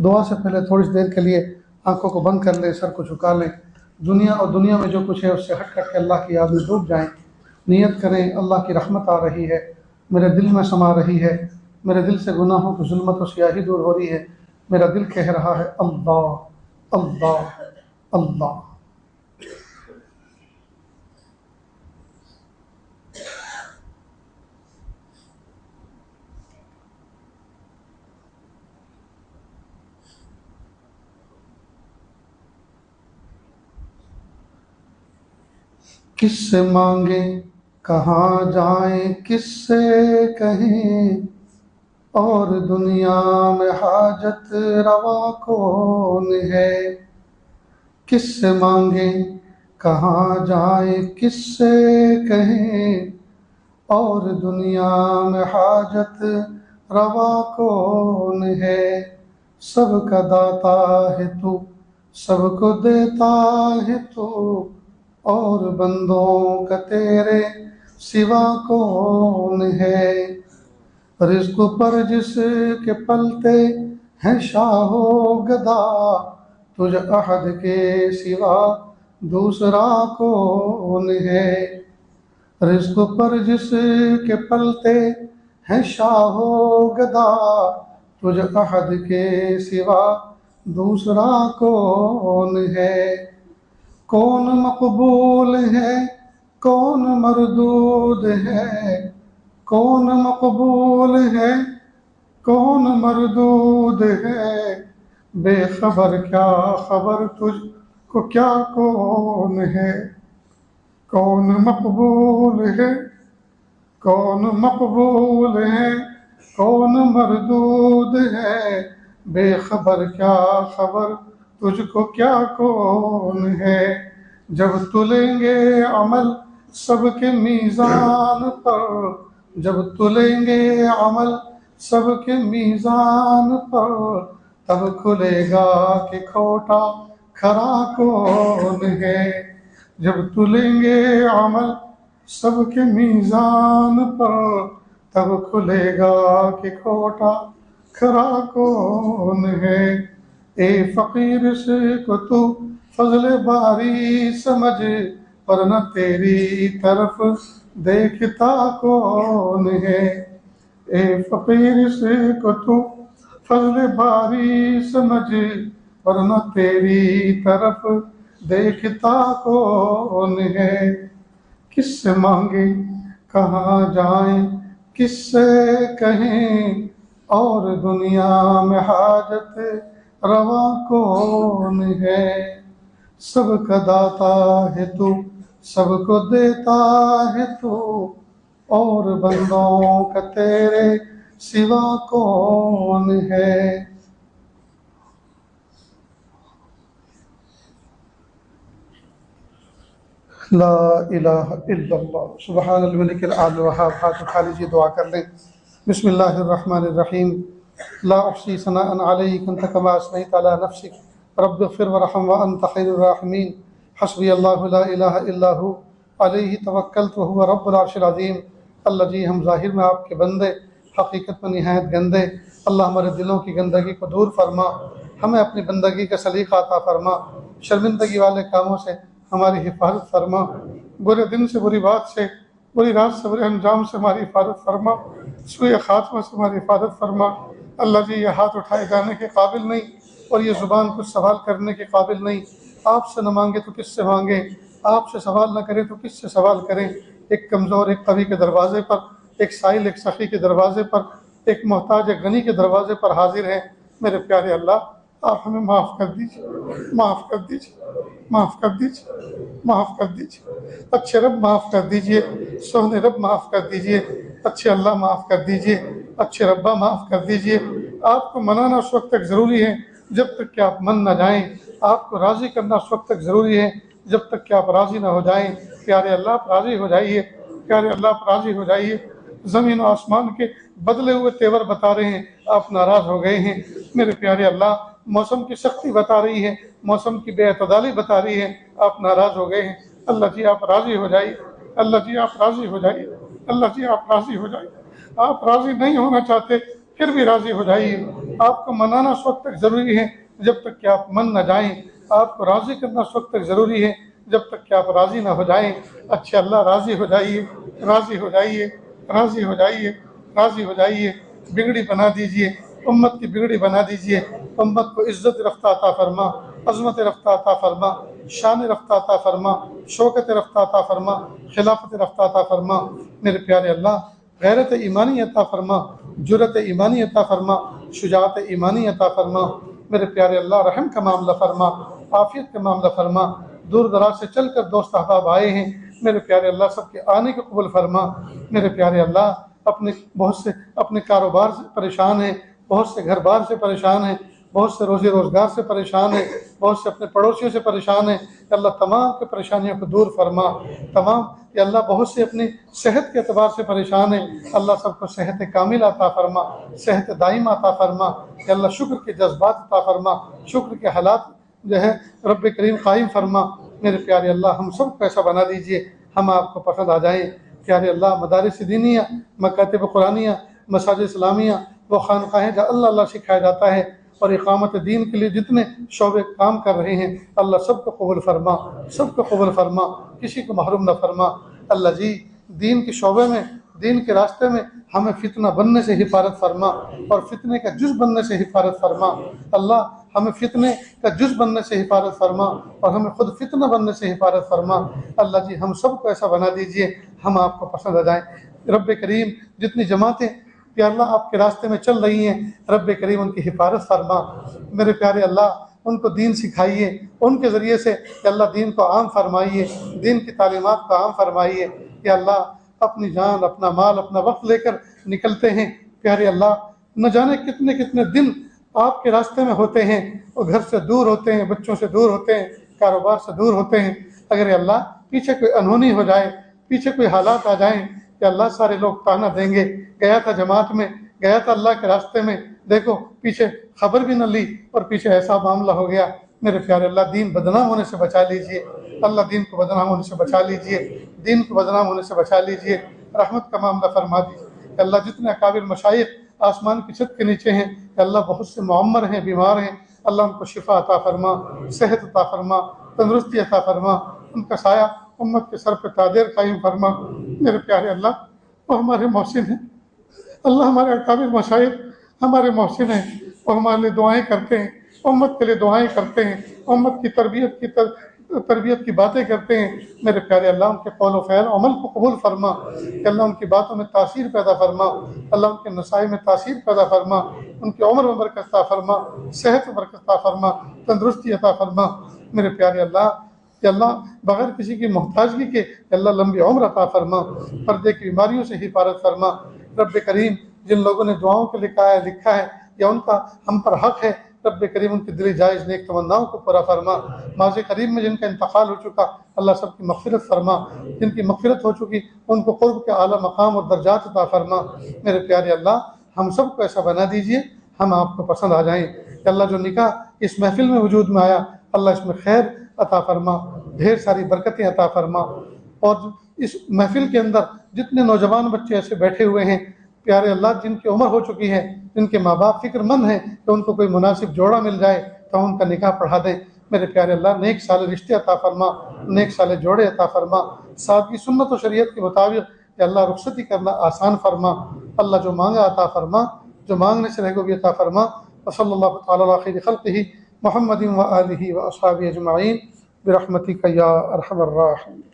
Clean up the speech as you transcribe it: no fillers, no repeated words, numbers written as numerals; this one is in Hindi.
दुआ से पहले थोड़ी सी देर के लिए आंखों को बंद कर लें, सर को झुका लें। दुनिया और दुनिया में जो कुछ है उससे हट कर के अल्लाह की याद में डूब जाएं। नियत करें अल्लाह की रहमत आ रही है, मेरे दिल में समा रही है, मेरे दिल से गुनाहों की जुल्मत और स्याही दूर हो रही है। मेरा दिल कह रहा है अल्लाह अल्लाह अल्लाह। किससे मांगे कहाँ जाएं, किससे कहें, और दुनिया में हाजत रवा कौन है। किससे मांगे कहाँ जाएं, किससे कहें, और दुनिया में हाजत रवा कौन है। सबका दाता है तू, सबको देता है तू, और बंदों का तेरे सिवा कौन है। रिज़्क़ पर जिसके पलते हैं शाहो गदा, तुझ अहद के सिवा दूसरा कौन है। रिज़्क़ पर जिसके पलते हैं शाहो गदा, तुझ अहद के सिवा दूसरा कौन है। कौन मकबूल है कौन मरदूद है, कौन मकबूल है कौन मरदूद है। बेखबर क्या खबर तुझको क्या कौन है। कौन मकबूल है कौन मकबूल है कौन मरदूद है। बेखबर क्या खबर तुझको क्या कौन है। जब तुलेंगे अमल सबके मीज़ान पर, जब तुलेंगे अमल सबके मीज़ान पर, तब खुलेगा कि खोटा खरा कौन है। जब तुलेंगे अमल सबके मीज़ान पर, तब खुलेगा कि खोटा खरा कौन है। ए फ़कीर से को तू फज़ल बारी समझ, पर न तेरी तरफ देखता कौन है। ए फ़कीर से को तू फज़ल बारी समझ, पर न तेरी तरफ देखता कौन है। किससे मांगे कहाँ जाएं, किससे कहें, और दुनिया में हाजत रवा कौन है। सबका दाता है तू, सबको देता है तू, और बंदों का तेरे सिवा कौन है। ला इलाहा इल्लल्लाह सुब्हानल मलिकिल आलिल वहाब। हाथ उठा लीजिए, दुआ कर लें। बिस्मिल्लाहिर्रहमानिर्रहीम। ला उहसी सनाअन अलैक अंत कमा असनैत अला नफ्सिक रब्बिग़फिर वरहम व अंत खैरुर राहिमीन। हस्बी अल्लाहु ला इलाहा इल्ला हु अलैहि तवक्कलतु व हुवा रब्बुल अर्शिल अज़ीम। अल्लाह जी, हम ज़ाहिर में आपके बंदे, हकीकत में निहायत गंदे। अल्लाह हमारे दिलों की गंदगी को दूर फरमा, हमें अपनी बंदगी का सलीक़ा अता फरमा। शर्मिंदगी वाले कामों से हमारी हिफाजत फरमा, बुरे दिन से, बुरी बात से, बुरी रात से, बुरे अंजाम से हमारी हिफाजत फरमा, सुए खात्मा से हमारी हिफाजत फरमा। अल्लाह जी, ये हाथ उठाए जाने के काबिल नहीं और ये ज़ुबान कुछ सवाल करने के काबिल नहीं। आपसे न मांगे तो किससे मांगे, आपसे सवाल न करें तो किससे सवाल करें। एक कमज़ोर एक कवि के दरवाजे पर, एक साइल एक सखी के दरवाजे पर, एक मोहताज एक गनी के दरवाजे पर हाजिर हैं। मेरे प्यारे अल्लाह, आप हमें माफ़ कर दीजिए, माफ़ कर दीजिए, माफ़ कर दीजिए, माफ़ कर दीजिए। अच्छे रब माफ़ कर दीजिए, सोहने रब माफ़ कर दीजिए, अच्छे अल्लाह माफ़ कर दीजिए, अच्छे रब्बा माफ़ कर दीजिए। आपको मनाना उस वक्त तक ज़रूरी है जब तक कि आप मन न जाएं, आपको राज़ी करना उस वक्त तक ज़रूरी है जब तक कि आप राज़ी न हो जाएं। प्यारे अल्लाह, आप राज़ी हो जाइए, प्यारे अल्लाह, आप राज़ी हो जाइए। ज़मीन और आसमान के बदले हुए तेवर बता रहे हैं, आप नाराज़ हो गए हैं। मेरे प्यारे अल्लाह, मौसम की सख्ती बता रही है, मौसम की बेअतदाली बता रही है, आप नाराज़ हो गए हैं। अल्लाह जी, आप राज़ी हो जाइए, अल्लाह जी, आप राज़ी हो जाइए, अल्लाह जी, आप राज़ी हो जाइए। आप राज़ी नहीं होना चाहते फिर भी राज़ी हो जाइए। आपको मनाना उस वक्त तक ज़रूरी है जब तक कि आप मन न जाएं। आपको राज़ी करना उस वक्त तक ज़रूरी है जब तक कि आप राज़ी ना हो जाएं। अच्छे अल्लाह राज़ी हो जाइए, राज़ी हो जाइए, राज़ी हो जाइए, राज़ी हो जाइए। बिगड़ी बना दीजिए, उम्मत की बिगड़ी बना दीजिए। उम्मत को इज़्ज़त रफ्ता अता फरमा, अज़मत रफ्ता अता फरमा, शान रफ्ता अता फरमा, शौकत रफ्ता अता फरमा, खिलाफत रफ्ता अता फरमा। मेरे प्यारे अल्लाह गैरत ईमानी अता फरमा, जुरत ईमानी अता फरमा, शुजाअत ईमानी अता फरमा। मेरे प्यारे अल्लाह रहम का मामला फरमा, आफियत का मामला फरमा। दूर दराज से चल कर दोस्त अहबाब आए हैं, मेरे प्यारे अल्लाह सबके आने को कबूल फरमा। मेरे प्यारे अल्लाह बहुत से अपने कारोबार से परेशान हैं, बहुत से घर बार से परेशान हैं, बहुत से रोज़ी रोज़गार से परेशान हैं, बहुत से अपने पड़ोसियों से परेशान हैं। अल्लाह तमाम की परेशानियों को दूर फरमा। तमाम या अल्लाह बहुत से अपनी सेहत के अतबार से परेशान हैं, अल्लाह सबको सेहत कामिल अता फरमा, सेहत दाइम अता फरमा। या अल्लाह शुक्र के जज्बात अता फरमा, शुक्र के हालात जो है रब करीम कायम फरमा। मेरे प्यारे अल्लाह हम सब को ऐसा बना दीजिए हम आपको पसंद आ जाएँ। प्यारे अल्लाह मदारिस दीनिया, मकातिब कुरानिया, मसाजिद इस्लामिया वो खानकाहें जहाँ अल्लाह अल्लाह सिखाया जाता है और इकामत दीन के लिए जितने शोबे काम कर रहे हैं अल्लाह सबको कबूल फरमा, सबको कबूल फरमा, किसी को महरूम न फरमा। अल्लाह जी दीन के शोबे में, दीन के रास्ते में हमें फितना बनने से हिफाजत फरमा और फितने का जुज़ बनने से हिफाजत फरमा। अल्लाह हमें फितने का जुज़ बनने से हिफाजत फरमा और हमें खुद फितना बनने से हिफाजत फरमा। अल्लाह जी हम सबको ऐसा बना दीजिए हम आपको पसंद आ जाएँ। रब करीम जितनी जमातें कि अल्लाह आपके रास्ते में चल रही हैं, रब करीम उनकी हिफाजत फरमा। मेरे प्यारे अल्लाह उनको दीन सिखाइए, उनके ज़रिए से अल्लाह दीन को आम फरमाइए, दीन की तालीमात को आम फरमाइए। कि अल्लाह अपनी जान, अपना माल, अपना वक्त लेकर निकलते हैं, प्यारे अल्लाह न जाने कितने कितने दिन आपके रास्ते में होते हैं और घर से दूर होते हैं, बच्चों से दूर होते हैं, कारोबार से दूर होते हैं। अगर अल्लाह पीछे कोई अनहोनी हो जाए, पीछे कोई हालात आ जाएं कि अल्लाह सारे लोग ताना देंगे, गया था जमात में, गया था अल्लाह के रास्ते में, देखो पीछे खबर भी न ली और पीछे ऐसा मामला हो गया। मेरे प्यारे अल्लाह दीन बदनाम होने से बचा लीजिए, अल्लाह दीन को बदनाम होने से बचा लीजिए, दीन को बदनाम होने से बचा लीजिए। रहमत का मामला फरमा दीजिए। अल्लाह जितने अकाबिर मशाइख आसमान की छत के नीचे हैं, अल्लाह बहुत से मुअम्मर हैं, बीमार हैं, अल्लाह उनको शिफा अता फरमा, सेहत अता फरमा, तंदुरुस्ती अता फरमा, उनका साया उम्मत के सर पे तादेर कायम फरमा। मेरे प्यारे अल्लाह वो हमारे मोहसिन हैं, अल्लाह हमारे अकाबिर मशाइख हमारे मोहसिन हैं, वो हमारे लिए दुआएं करते हैं, उम्मत के लिए दुआएं करते हैं, उम्मत की तरबियत की बातें करते हैं। मेरे प्यारे अल्लाह उनके कौल व फ़ैल अमल को कबूल फरमा। अल्लाह उनकी बातों में तासीर पैदा फरमा, अल्लाह उनके नसाई में तासीर पैदा फरमा, उनकी उम्र में बरकत अता फरमा, सेहत में बरकत अता फरमा, तंदुरुस्ती अता फरमा। मेरे प्यारे अल्लाह अल्लाह बगैर किसी की मोहताजगी के अल्लाह लंबी उम्र अता फरमा, पर्दे की बीमारियों से हिफाजत फरमा। रब करीम जिन लोगों ने दुआओं के लिखा है या उनका हम पर हक है, रब करीम उनकी दिली जायज़ नेक तमन्नाओं को पूरा फरमा। माज़ी करीब में जिनका इंतकाल हो चुका अल्लाह सबकी मग़फ़िरत फरमा, जिनकी मग़फ़िरत हो चुकी उनको क़ुर्ब के आला मकाम और दर्जात अता फरमा। मेरे प्यारे अल्लाह हम सबको ऐसा बना दीजिए हम आपको पसंद आ जाएँ। अल्लाह जो निकाह इस महफिल में वजूद में आया अल्लाह इसमें खैर अता फरमा, ढेर सारी बरकतें अता फरमा। और इस महफिल के अंदर जितने नौजवान बच्चे ऐसे बैठे हुए हैं प्यारे अल्लाह जिनकी उम्र हो चुकी है, जिनके माँ बाप फिक्रमंद हैं कि उनको कोई मुनासिब जोड़ा मिल जाए तो हम उनका निकाह पढ़ा दें। मेरे प्यारे अल्लाह नेक साले रिश्ते अता फरमा, नेक साले जोड़े अता फरमा, सादगी सुन्नत और शरीयत के मुताबिक अल्लाह रुखसती करना आसान फरमा। अल्लाह जो मांगा अता फरमा, जो मांगने से रहे भी अता फरमा। वसल्लल्लाहु तआला अला खैरि खल्क़िही मुहम्मदिन व आलिहि व अस्हाबिहि अजमईन बिरहमतिका या अरहमर राहिमीन।